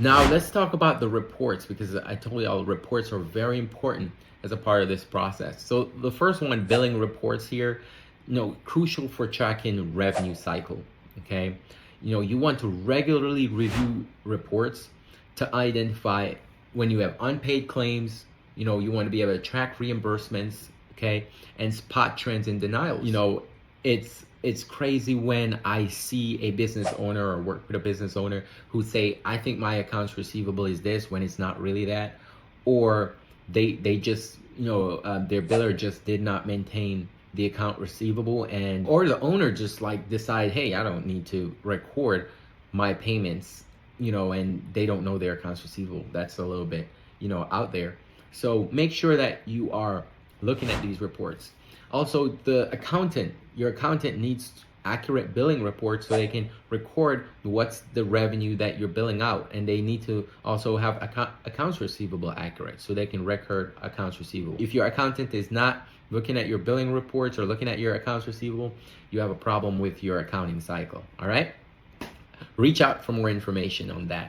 Now let's talk about the reports, because I told you all reports are very important as a part of this process. So the first one, billing reports here, crucial for tracking revenue cycle. Okay, you want to regularly review reports to identify when you have unpaid claims. You want to be able to track reimbursements, okay, and spot trends in denials. It's crazy when I see a business owner or work with a business owner who say, I think my accounts receivable is this, when it's not really that, or they just their biller just did not maintain the account receivable, and or the owner just like decide, hey, I don't need to record my payments, and they don't know their accounts receivable. That's a little bit out there. So make sure that you are looking at these reports. Also, your accountant needs accurate billing reports so they can record what's the revenue that you're billing out, and they need to also have accounts receivable accurate so they can record accounts receivable. If your accountant is not looking at your billing reports or looking at your accounts receivable, you have a problem with your accounting cycle. All right, reach out for more information on that.